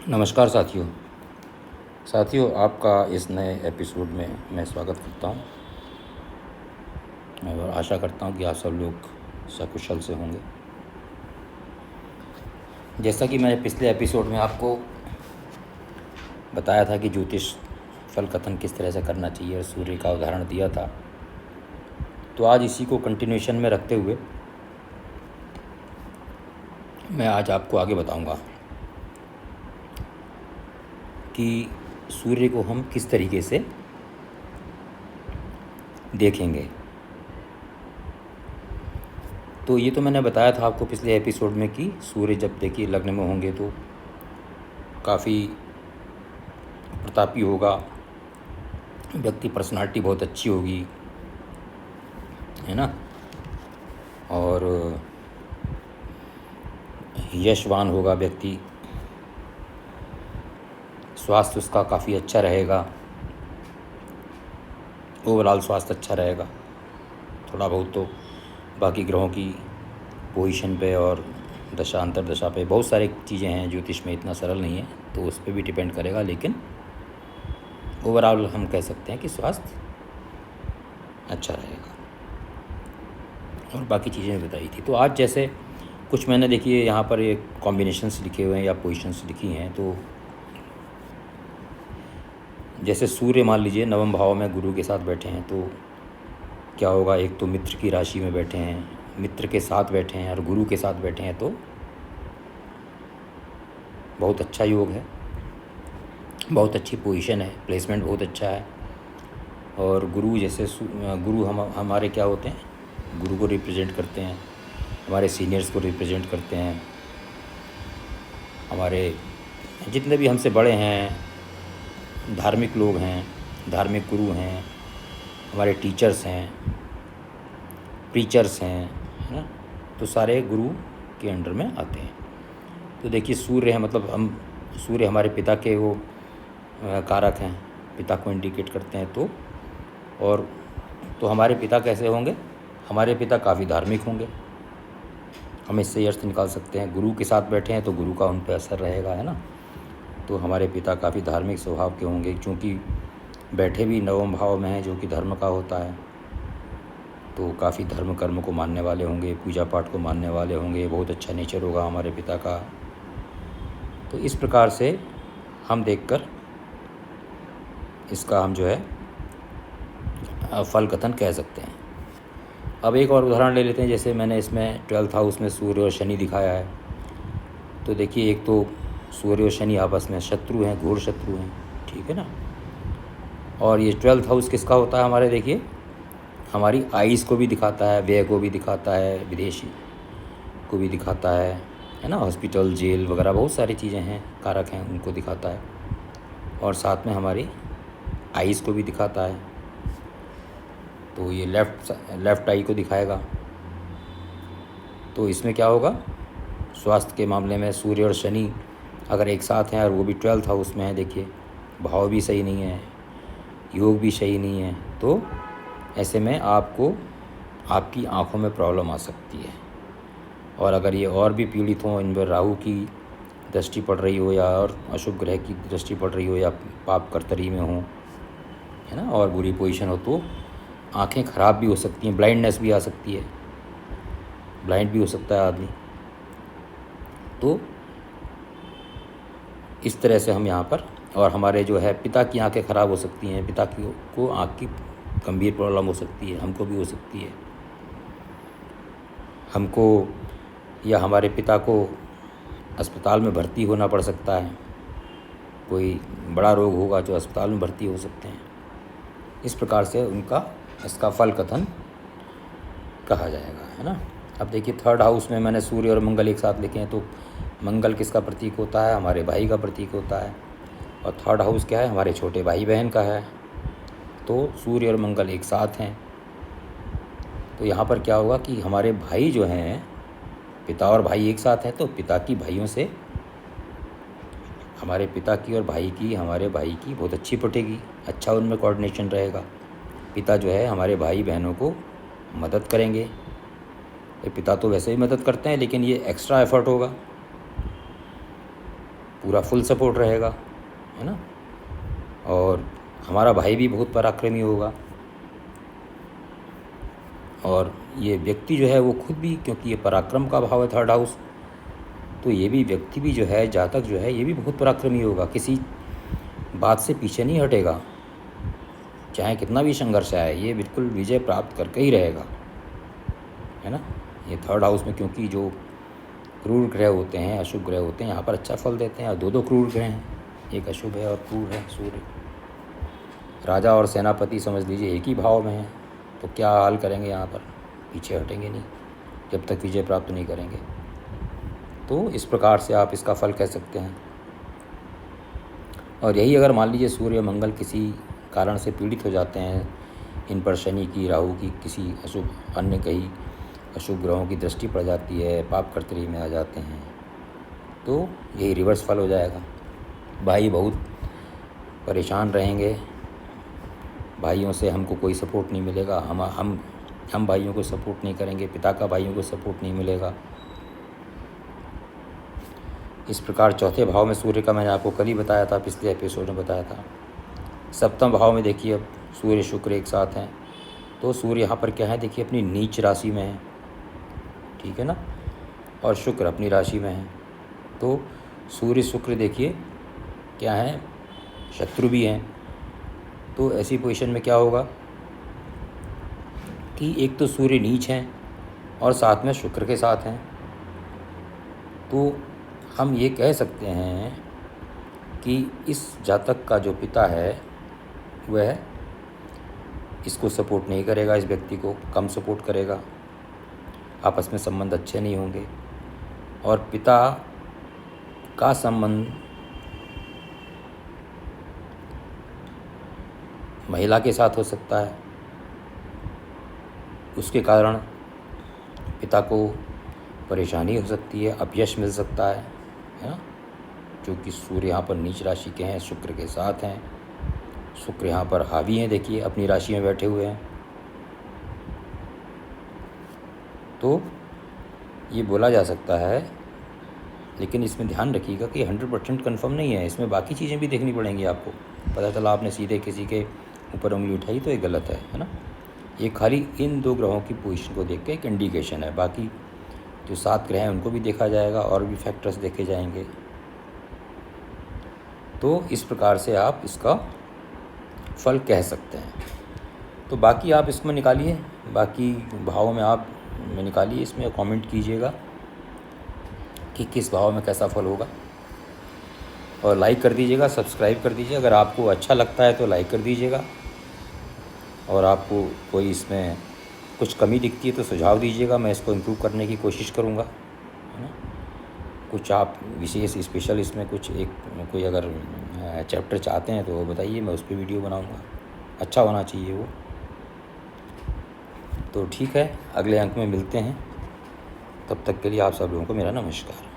नमस्कार साथियों, आपका इस नए एपिसोड में मैं स्वागत करता हूं। और आशा करता हूं कि आप सब लोग सकुशल से होंगे। जैसा कि मैंने पिछले एपिसोड में आपको बताया था कि ज्योतिष फल कथन किस तरह से करना चाहिए और सूर्य का उदाहरण दिया था, तो आज इसी को कंटिन्यूएशन में रखते हुए मैं आज आपको आगे बताऊंगा कि सूर्य को हम किस तरीके से देखेंगे। तो ये तो मैंने बताया था आपको पिछले एपिसोड में कि सूर्य जब देखिए लग्न में होंगे तो काफ़ी प्रतापी होगा, व्यक्ति पर्सनालिटी बहुत अच्छी होगी, है ना, और यशवान होगा व्यक्ति, स्वास्थ्य उसका काफ़ी अच्छा रहेगा, ओवरऑल स्वास्थ्य अच्छा रहेगा। थोड़ा बहुत तो बाकी ग्रहों की पोजीशन पे और दशा अंतर्दशा पे बहुत सारी चीज़ें हैं, ज्योतिष में इतना सरल नहीं है तो उस पर भी डिपेंड करेगा, लेकिन ओवरऑल हम कह सकते हैं कि स्वास्थ्य अच्छा रहेगा और बाकी चीज़ें बताई थी। तो आज जैसे कुछ मैंने देखिए यहाँ पर ये कॉम्बिनेशंस लिखे हुए हैं या पोजीशंस लिखी हैं। तो जैसे सूर्य मान लीजिए नवम भाव में गुरु के साथ बैठे हैं तो क्या होगा, एक तो मित्र की राशि में बैठे हैं, मित्र के साथ बैठे हैं और गुरु के साथ बैठे हैं तो बहुत अच्छा योग है, बहुत अच्छी पोजीशन है, प्लेसमेंट बहुत अच्छा है। और गुरु जैसे गुरु हमारे क्या होते हैं, गुरु को रिप्रेजेंट करते हैं, हमारे सीनियर्स को रिप्रेजेंट करते हैं, हमारे जितने भी हमसे बड़े हैं, धार्मिक लोग हैं, धार्मिक गुरु हैं, हमारे टीचर्स हैं, प्रीचर्स हैं, है ना, तो सारे गुरु के अंडर में आते हैं। तो देखिए सूर्य है, मतलब हम सूर्य हमारे पिता के वो कारक हैं, पिता को इंडिकेट करते हैं। तो हमारे पिता कैसे होंगे, हमारे पिता काफ़ी धार्मिक होंगे, हम इससे अर्थ निकाल सकते हैं। गुरु के साथ बैठे हैं तो गुरु का उन पर असर रहेगा, है ना। तो हमारे पिता काफ़ी धार्मिक स्वभाव के होंगे, क्योंकि बैठे भी नवम भाव में हैं जो कि धर्म का होता है, तो काफ़ी धर्म कर्म को मानने वाले होंगे, पूजा पाठ को मानने वाले होंगे, बहुत अच्छा नेचर होगा हमारे पिता का। तो इस प्रकार से हम देखकर इसका हम जो है फल कथन कह सकते हैं। अब एक और उदाहरण ले लेते हैं। जैसे मैंने इसमें 12th हाउस में सूर्य और शनि दिखाया है। तो देखिए एक तो सूर्य और शनि आपस में शत्रु हैं, घोर शत्रु हैं, ठीक है ना। और ये 12th हाउस किसका होता है हमारे, देखिए हमारी आइज़ को भी दिखाता है, व्यय को भी दिखाता है, विदेशी को भी दिखाता है ना, हॉस्पिटल जेल वगैरह बहुत सारी चीज़ें हैं, कारक हैं, उनको दिखाता है। और साथ में हमारी आइज़ को भी दिखाता है, तो ये लेफ़्ट आई को दिखाएगा। तो इसमें क्या होगा, स्वास्थ्य के मामले में सूर्य और शनि अगर एक साथ हैं और वो भी 12th हाउस में है, देखिए भाव भी सही नहीं है, योग भी सही नहीं है, तो ऐसे में आपको आपकी आँखों में प्रॉब्लम आ सकती है। और अगर ये और भी पीड़ित हों, इन पर राहु की दृष्टि पड़ रही हो या और अशुभ ग्रह की दृष्टि पड़ रही हो या पाप कर्तरी में हो, है ना, और बुरी पोजीशन हो, तो आँखें ख़राब भी हो सकती हैं, ब्लाइंडनेस भी आ सकती है, ब्लाइंड भी हो सकता है आदमी। तो इस तरह से हम यहाँ पर, और हमारे जो है पिता की आँखें ख़राब हो सकती हैं, पिता को आँख की गंभीर प्रॉब्लम हो सकती है, हमको भी हो सकती है, हमको या हमारे पिता को अस्पताल में भर्ती होना पड़ सकता है, कोई बड़ा रोग होगा जो अस्पताल में भर्ती हो सकते हैं। इस प्रकार से इसका फल कथन कहा जाएगा, है ना। अब देखिए 3rd हाउस में मैंने सूर्य और मंगल एक साथ लिखे हैं। तो मंगल किसका प्रतीक होता है, हमारे भाई का प्रतीक होता है, और 3rd हाउस क्या है, हमारे छोटे भाई बहन का है। तो सूर्य और मंगल एक साथ हैं, तो यहाँ पर क्या होगा कि हमारे भाई जो हैं, पिता और भाई एक साथ हैं, तो पिता की भाइयों से हमारे पिता की और भाई की, हमारे भाई की बहुत अच्छी पटेगी, अच्छा उनमें कोऑर्डिनेशन रहेगा। पिता जो है हमारे भाई बहनों को मदद करेंगे, ये पिता तो वैसे ही मदद करते हैं, लेकिन ये एक्स्ट्रा एफर्ट होगा। पूरा फुल सपोर्ट रहेगा, है ना। और हमारा भाई भी बहुत पराक्रमी होगा, और ये व्यक्ति जो है वो खुद भी, क्योंकि ये पराक्रम का भाव है थर्ड हाउस, तो ये भी व्यक्ति भी जो है, जातक जो है, ये भी बहुत पराक्रमी होगा, किसी बात से पीछे नहीं हटेगा, चाहे कितना भी संघर्ष आए, ये बिल्कुल विजय प्राप्त करके ही रहेगा, है ना। ये थर्ड हाउस में क्योंकि जो क्रूर ग्रह होते हैं, अशुभ ग्रह होते हैं, यहाँ पर अच्छा फल देते हैं। और दो क्रूर ग्रह हैं, एक अशुभ है और क्रूर है सूर्य। राजा और सेनापति समझ लीजिए एक ही भाव में है, तो क्या हाल करेंगे यहाँ पर, पीछे हटेंगे नहीं जब तक विजय प्राप्त नहीं करेंगे। तो इस प्रकार से आप इसका फल कह सकते हैं। और यही अगर मान लीजिए सूर्य मंगल किसी कारण से पीड़ित हो जाते हैं, इन पर शनि की, राहु की, किसी अशुभ अन्य कई अशुभ ग्रहों की दृष्टि पड़ जाती है, पाप कर्तरी में आ जाते हैं, तो यही रिवर्स फल हो जाएगा। भाई बहुत परेशान रहेंगे, भाइयों से हमको कोई सपोर्ट नहीं मिलेगा, हम भाइयों को सपोर्ट नहीं करेंगे, पिता का भाइयों को सपोर्ट नहीं मिलेगा। इस प्रकार चौथे भाव में सूर्य का मैंने आपको कल ही बताया था, पिछले एपिसोड में बताया था। सप्तम भाव में देखिए अब सूर्य शुक्र एक साथ हैं, तो सूर्य यहाँ पर क्या है, देखिए अपनी नीच राशि में है, ठीक है ना, और शुक्र अपनी राशि में है। तो सूर्य शुक्र देखिए क्या है, शत्रु भी हैं। तो ऐसी पोजीशन में क्या होगा कि एक तो सूर्य नीच हैं और साथ में शुक्र के साथ हैं, तो हम ये कह सकते हैं कि इस जातक का जो पिता है वह इसको सपोर्ट नहीं करेगा, इस व्यक्ति को कम सपोर्ट करेगा, आपस में संबंध अच्छे नहीं होंगे। और पिता का संबंध महिला के साथ हो सकता है, उसके कारण पिता को परेशानी हो सकती है, अपयश मिल सकता है ना। क्योंकि सूर्य यहाँ पर नीच राशि के हैं, शुक्र के साथ हैं, शुक्र यहाँ पर हावी हैं, देखिए अपनी राशि में बैठे हुए हैं। तो ये बोला जा सकता है, लेकिन इसमें ध्यान रखिएगा कि 100% कन्फर्म नहीं है, इसमें बाकी चीज़ें भी देखनी पड़ेंगी आपको। पता चला आपने सीधे किसी के ऊपर उंगली उठाई तो ये गलत है ना। ये खाली इन दो ग्रहों की पोजीशन को देख के एक इंडिकेशन है, बाकी जो 7 ग्रह हैं उनको भी देखा जाएगा और भी फैक्टर्स देखे जाएंगे। तो इस प्रकार से आप इसका फल कह सकते हैं। तो बाकी आप इसमें निकालिए, बाकी भावों में आप निकालिए, इसमें कमेंट कीजिएगा कि किस भाव में कैसा फल होगा, और लाइक कर दीजिएगा, सब्सक्राइब कर दीजिए। अगर आपको अच्छा लगता है तो लाइक कर दीजिएगा, और आपको कोई इसमें कुछ कमी दिखती है तो सुझाव दीजिएगा, मैं इसको इम्प्रूव करने की कोशिश करूँगा, है ना। कुछ आप विशेष स्पेशल इसमें कुछ एक कोई अगर चैप्टर चाहते हैं तो वो बताइए, मैं उस पर वीडियो बनाऊँगा, अच्छा होना चाहिए वो। तो ठीक है, अगले अंक में मिलते हैं, तब तक के लिए आप सब लोगों को मेरा नमस्कार।